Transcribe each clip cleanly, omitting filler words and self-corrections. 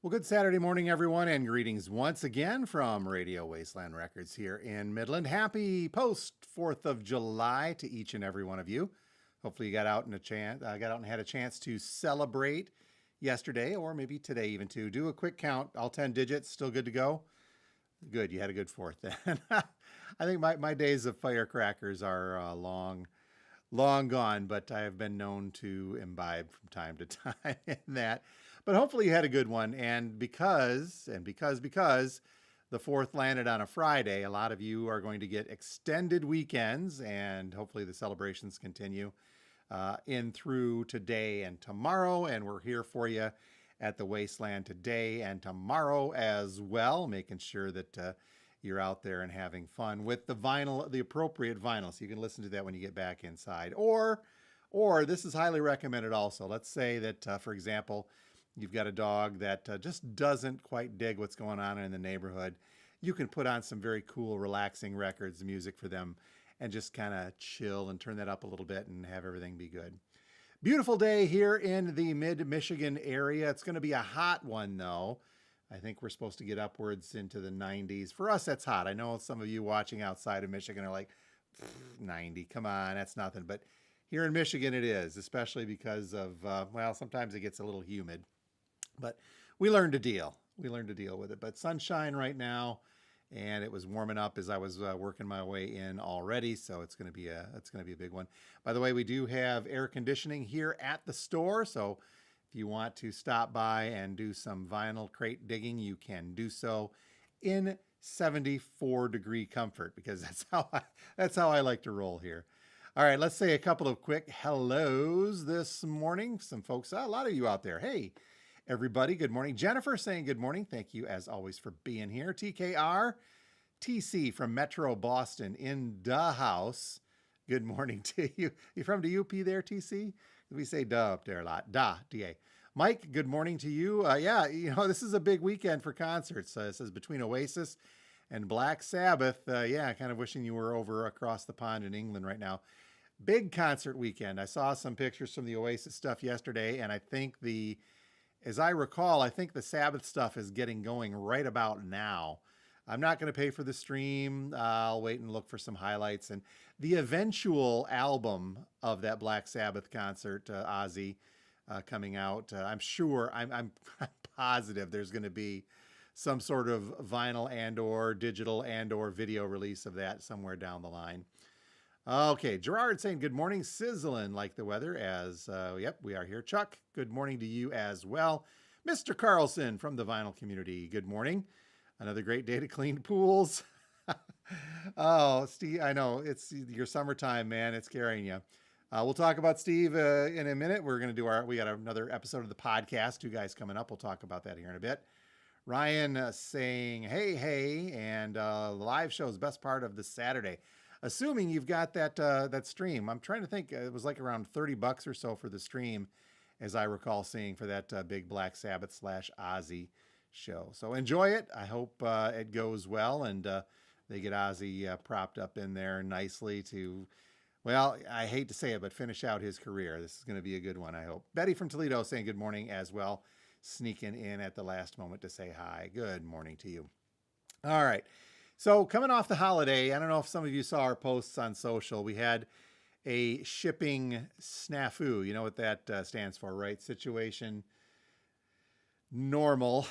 Well, good Saturday morning, everyone, and greetings once again from Radio Wasteland Records here in Midland. Happy post 4th of July to each and every one of you. Hopefully, you got out and had a chance to celebrate yesterday, or maybe today even too. Do a quick count, all 10 digits, still good to go. Good, you had a good 4th then. I think my days of firecrackers are long gone, but I have been known to imbibe from time to time in that. But hopefully you had a good one. And because the 4th landed on a Friday, a lot of you are going to get extended weekends, and hopefully the celebrations continue in through today and tomorrow. And we're here for you at the Wasteland today and tomorrow as well, making sure that you're out there and having fun with the appropriate vinyl, so you can listen to that when you get back inside. Or this is highly recommended also. Let's say that, for example, you've got a dog that just doesn't quite dig what's going on in the neighborhood. You can put on some very cool, relaxing records, music for them, and just kind of chill and turn that up a little bit and have everything be good. Beautiful day here in the mid-Michigan area. It's going to be a hot one, though. I think we're supposed to get upwards into the 90s. For us, that's hot. I know some of you watching outside of Michigan are like, 90, come on, that's nothing. But here in Michigan, it is, especially because of, sometimes it gets a little humid. But we learned to deal. We learned to deal with it. But sunshine right now, and it was warming up as I was working my way in already. So it's going to be a big one. By the way, we do have air conditioning here at the store. So if you want to stop by and do some vinyl crate digging, you can do so in 74-degree comfort, because that's how I like to roll here. All right, let's say a couple of quick hellos this morning. Some folks, a lot of you out there. Hey, everybody, good morning. Jennifer saying good morning. Thank you, as always, for being here. TKR, TC from Metro Boston in the house. Good morning to you. You from the UP there, TC? We say duh up there a lot. D-A. Mike, good morning to you. This is a big weekend for concerts. It says between Oasis and Black Sabbath. Kind of wishing you were over across the pond in England right now. Big concert weekend. I saw some pictures from the Oasis stuff yesterday, and I think as I recall, I think the Sabbath stuff is getting going right about now. I'm not going to pay for the stream. I'll wait and look for some highlights. And the eventual album of that Black Sabbath concert, Ozzy, coming out, I'm sure, I'm positive there's going to be some sort of vinyl and or digital and or video release of that somewhere down the line. Okay, Gerard saying good morning, sizzling like the weather as, we are here. Chuck, good morning to you as well. Mr. Carlson from the vinyl community, good morning. Another great day to clean pools. Oh, Steve, I know, it's your summertime, man, it's carrying you. We'll talk about Steve in a minute. We're going to we got another episode of the podcast, 2 guys coming up. We'll talk about that here in a bit. Ryan saying, hey, and the live show is best part of the Saturday. Assuming you've got that stream. I'm trying to think. It was like around $30 or so for the stream, as I recall seeing, for that big Black Sabbath / Ozzy show. So enjoy it. I hope it goes well, and they get Ozzy propped up in there nicely to, well, I hate to say it, but finish out his career. This is going to be a good one, I hope. Betty from Toledo saying good morning as well, sneaking in at the last moment to say hi. Good morning to you. All right. So coming off the holiday, I don't know if some of you saw our posts on social. We had a shipping snafu. You know what that stands for, right? Situation normal.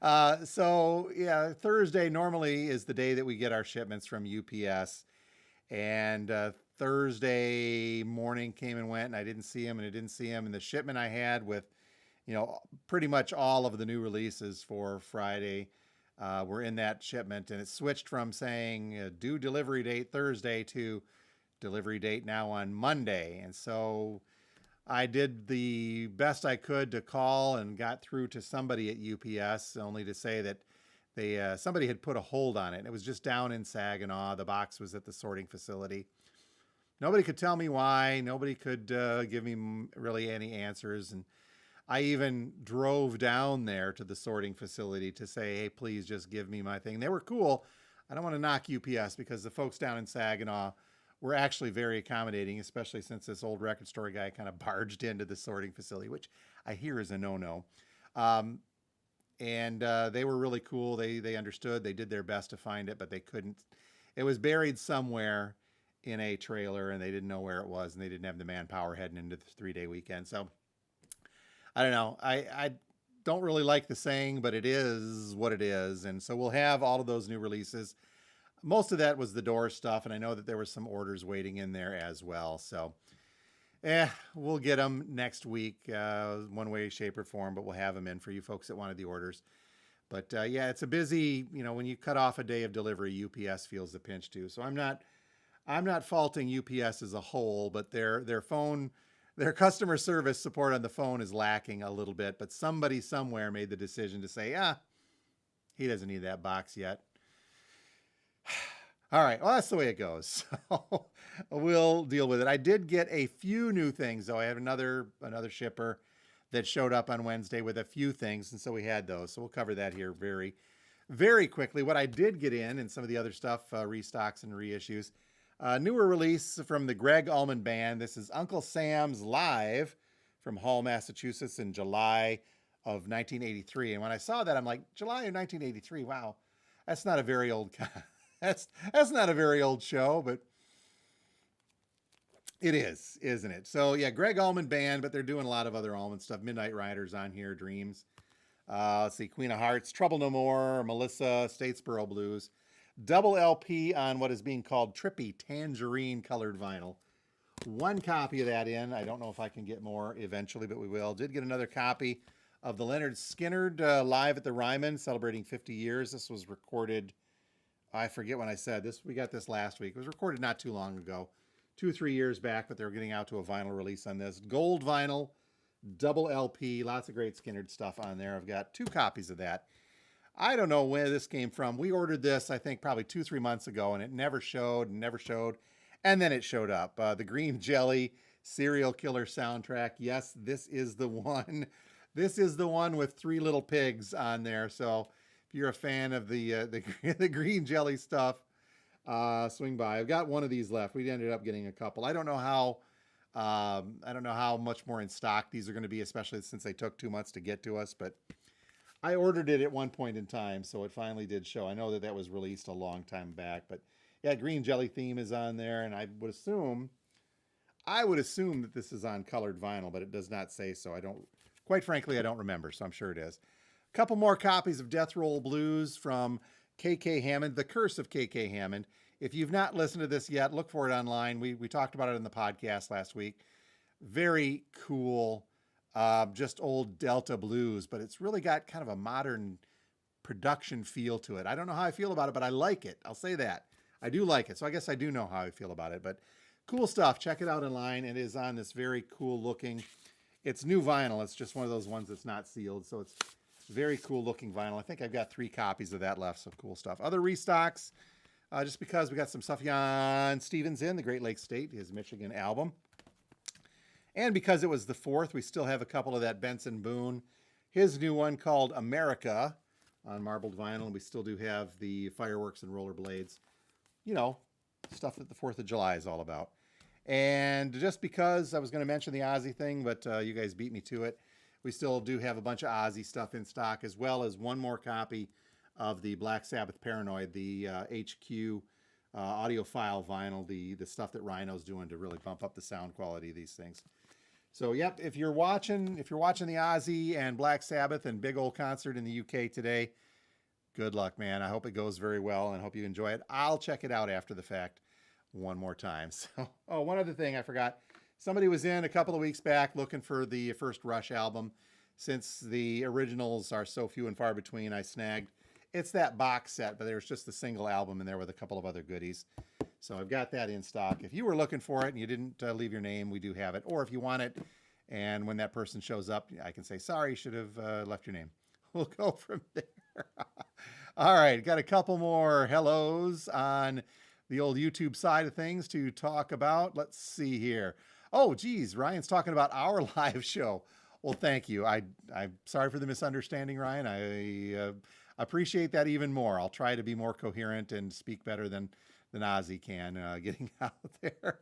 Thursday normally is the day that we get our shipments from UPS. And Thursday morning came and went, and I didn't see him. And the shipment I had with, pretty much all of the new releases for Friday were in that shipment, and it switched from saying due delivery date Thursday to delivery date now on Monday. And so I did the best I could to call and got through to somebody at UPS, only to say that somebody had put a hold on it. It was just down in Saginaw. The box was at the sorting facility. Nobody could tell me why. Nobody could give me really any answers. And I even drove down there to the sorting facility to say, hey, please just give me my thing. They were cool. I don't want to knock UPS, because the folks down in Saginaw were actually very accommodating, especially since this old record store guy kind of barged into the sorting facility, which I hear is a no-no. Um, and they were really cool. They understood. They did their best to find it, but they couldn't. It was buried somewhere in a trailer, and they didn't know where it was, and they didn't have the manpower heading into the 3-day weekend. So I don't know. I don't really like the saying, but it is what it is. And so we'll have all of those new releases. Most of that was the door stuff, and I know that there were some orders waiting in there as well. So we'll get them next week, one way, shape, or form, but we'll have them in for you folks that wanted the orders. But yeah, it's a busy, when you cut off a day of delivery, UPS feels the pinch too. So I'm not faulting UPS as a whole, but their customer service support on the phone is lacking a little bit. But somebody somewhere made the decision to say, he doesn't need that box yet. All right, well, that's the way it goes. So we'll deal with it. I did get a few new things, though. I had another shipper that showed up on Wednesday with a few things, and so we had those. So we'll cover that here very, very quickly. What I did get in, and some of the other stuff, restocks and reissues, newer release from the Greg Allman Band. This is Uncle Sam's Live from Hall, Massachusetts in July of 1983. And when I saw that, I'm like, July of 1983, wow, that's not a very old That's not a very old show, but it is, isn't it? So yeah, Greg Allman Band, but they're doing a lot of other Allman stuff. Midnight Riders on here, Dreams. Let's see, Queen of Hearts, Trouble No More, Melissa, Statesboro Blues. Double LP on what is being called Trippy Tangerine colored vinyl. One copy of that in. I don't know if I can get more eventually, but we will. Did get another copy of the Leonard Skinner live at the Ryman, celebrating 50 years. This was recorded, I forget when I said this. We got this last week. It was recorded not too long ago, 2 or 3 years back, but they were getting out to a vinyl release on this. Gold vinyl, double LP, lots of great Skinner stuff on there. I've got 2 copies of that. I don't know where this came from. We ordered this, I think, probably 2-3 months ago, and it never showed, and then it showed up. The Green Jelly Serial Killer soundtrack. Yes, this is the one. This is the one with 3 little pigs on there. So if you're a fan of the Green Jelly stuff, swing by. I've got one of these left. We ended up getting a couple. I don't know how much more in stock these are going to be, especially since they took 2 months to get to us, but I ordered it at one point in time, so it finally did show. I know that was released a long time back, but yeah, Green Jelly theme is on there, and I would assume that this is on colored vinyl, but it does not say so. Quite frankly, I don't remember, so I'm sure it is. A couple more copies of Death Roll Blues from K.K. Hammond, The Curse of K.K. Hammond. If you've not listened to this yet, look for it online. We talked about it in the podcast last week. Very cool. Just old Delta blues, but it's really got kind of a modern production feel to it. I don't know how I feel about it, but I like it. I'll say that. I do like it. So I guess I do know how I feel about it, but cool stuff. Check it out online. It is on this very cool looking, it's new vinyl. It's just one of those ones that's not sealed. So it's very cool looking vinyl. I think I've got 3 copies of that left. So cool stuff. Other restocks, just because we got some Sufjan Stevens in, the Great Lakes State, his Michigan album. And because it was the 4th, we still have a couple of that Benson Boone, his new one called America on marbled vinyl. And we still do have the Fireworks and Rollerblades, stuff that the 4th of July is all about. And just because I was going to mention the Ozzy thing, but you guys beat me to it, we still do have a bunch of Ozzy stuff in stock, as well as one more copy of the Black Sabbath Paranoid, the HQ audiophile vinyl, the stuff that Rhino's doing to really bump up the sound quality of these things. So, yep, if you're watching the Ozzy and Black Sabbath and big old concert in the UK today, good luck, man. I hope it goes very well and hope you enjoy it. I'll check it out after the fact one more time. So, one other thing I forgot. Somebody was in a couple of weeks back looking for the first Rush album. Since the originals are so few and far between, I snagged. It's that box set, but there's just the single album in there with a couple of other goodies. So I've got that in stock. If you were looking for it and you didn't leave your name, we do have it. Or if you want it, and when that person shows up, I can say, sorry, you should have left your name. We'll go from there. All right, got a couple more hellos on the old YouTube side of things to talk about. Let's see here. Oh, geez, Ryan's talking about our live show. Well, thank you. I'm sorry for the misunderstanding, Ryan. I appreciate that even more. I'll try to be more coherent and speak better than the Nazi can getting out there.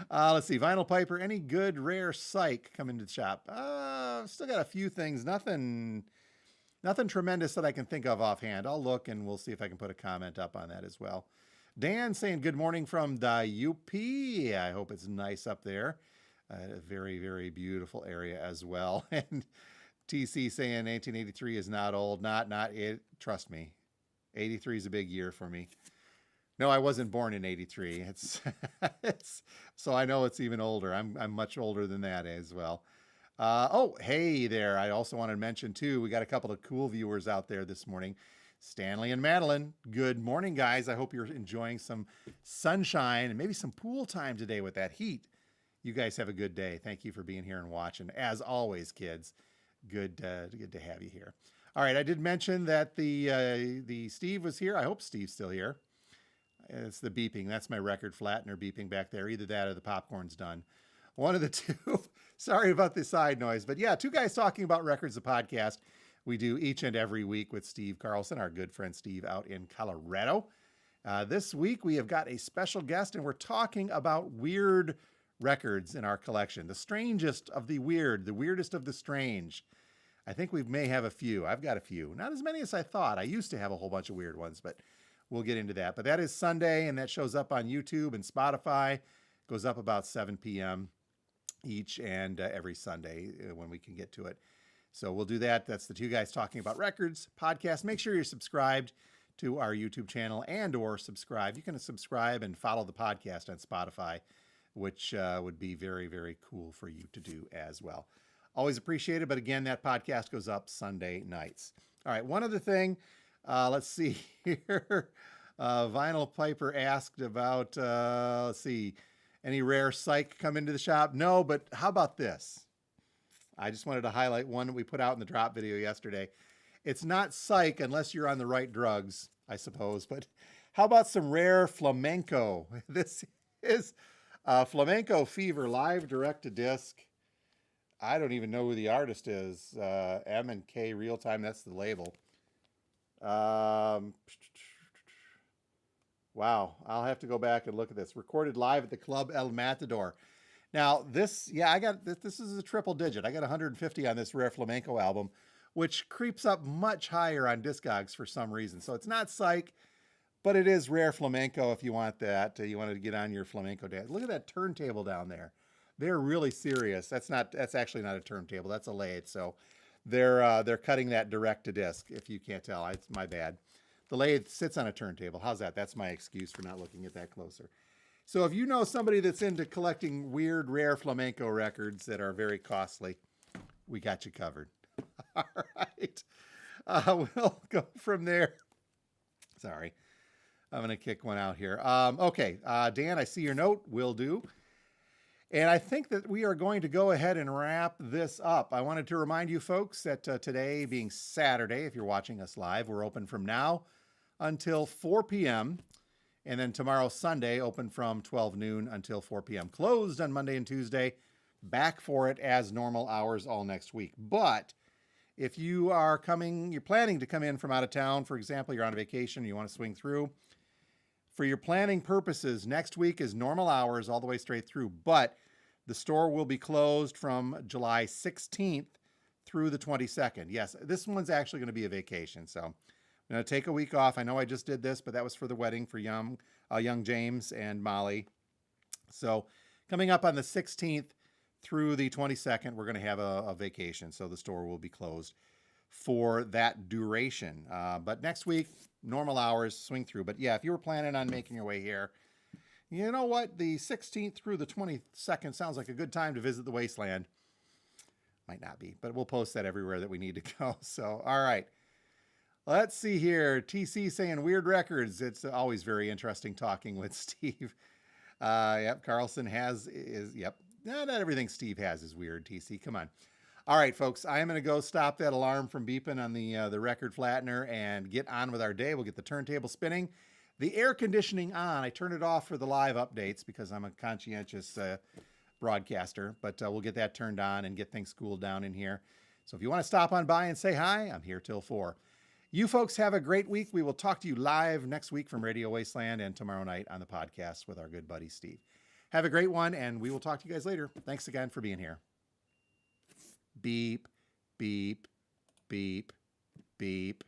Let's see. Vinyl Piper, any good rare psych coming to the shop? Still got a few things. Nothing tremendous that I can think of offhand. I'll look and we'll see if I can put a comment up on that as well. Dan saying good morning from the UP. I hope it's nice up there. A very, very beautiful area as well. And TC saying 1983 is not old. Not it. Trust me. 83 is a big year for me. No, I wasn't born in 83. It's so I know it's even older. I'm much older than that as well. Oh, hey there. I also wanted to mention too, we got a couple of cool viewers out there this morning. Stanley and Madeline, good morning, guys. I hope you're enjoying some sunshine and maybe some pool time today with that heat. You guys have a good day. Thank you for being here and watching. As always, kids, good to have you here. All right, I did mention that the Steve was here. I hope Steve's still here. It's the beeping. That's my record flattener beeping back there. Either that or the popcorn's done. One of the two. Sorry about the side noise. But yeah, two guys talking about records, the podcast we do each and every week with Steve Carlson, our good friend Steve out in Colorado. This week we have got a special guest and we're talking about weird records in our collection. The strangest of the weird, the weirdest of the strange. I think we may have a few. I've got a few. Not as many as I thought. I used to have a whole bunch of weird ones, but we'll get into that. But that is Sunday, and that shows up on YouTube and Spotify. Goes up about 7 p.m. each and every Sunday when we can get to it. So we'll do that. That's the two guys talking about records podcast. Make sure you're subscribed to our YouTube channel and or subscribe. You can subscribe and follow the podcast on Spotify, which would be very, very cool for you to do as well. Always appreciate it. But again, that podcast goes up Sunday nights. All right. One other thing. Let's see here. Vinyl Piper asked about, let's see, any rare psych come into the shop? No, but how about this? I just wanted to highlight one that we put out in the drop video yesterday. It's not psych unless you're on the right drugs, I suppose. But how about some rare flamenco? This is Flamenco Fever live direct to disc. I don't even know who the artist is. M&K Real Time. That's the label. Wow. I'll have to go back and look at this. Recorded live at the Club El Matador. Now this, yeah, I got this. This is a triple digit. I got 150 on this rare flamenco album, which creeps up much higher on Discogs for some reason. So it's not psych, but it is rare flamenco if you want that. You want to get on your flamenco dance. Look at that turntable down there. They're really serious. That's actually not a turntable. That's a lathe. So they're cutting that direct to disc. If you can't tell, it's my bad. The lathe sits on a turntable. How's that? That's my excuse for not looking at that closer. So if you know somebody that's into collecting weird, rare flamenco records that are very costly, we got you covered. All right. We'll go from there. Sorry. I'm going to kick one out here. Okay. Dan, I see your note. Will do. And I think that we are going to go ahead and wrap this up. I wanted to remind you folks that today being Saturday, if you're watching us live, we're open from now until 4 p.m. And then tomorrow, Sunday, open from 12 noon until 4 p.m. Closed on Monday and Tuesday. Back for it as normal hours all next week. But if you are you're planning to come in from out of town, for example, you're on a vacation, you want to swing through. For your planning purposes, next week is normal hours all the way straight through. But the store will be closed from July 16th through the 22nd. Yes, this one's actually going to be a vacation. So I'm going to take a week off. I know I just did this, but that was for the wedding for young James and Molly. So coming up on the 16th through the 22nd, we're going to have a vacation. So the store will be closed for that duration. But next week, normal hours, swing through. But yeah, if you were planning on making your way here, you know what? The 16th through the 22nd sounds like a good time to visit the Wasteland. Might not be, but we'll post that everywhere that we need to go. So, all right. Let's see here. TC saying weird records. It's always very interesting talking with Steve. Yep, Carlson yep. Not everything Steve has is weird, TC. Come on. All right, folks, I am going to go stop that alarm from beeping on the record flattener and get on with our day. We'll get the turntable spinning. The air conditioning on. I turn it off for the live updates because I'm a conscientious broadcaster, but we'll get that turned on and get things cooled down in here. So if you want to stop on by and say hi, I'm here till 4. You folks have a great week. We will talk to you live next week from Radio Wasteland and tomorrow night on the podcast with our good buddy Steve. Have a great one, and we will talk to you guys later. Thanks again for being here. Beep, beep, beep, beep.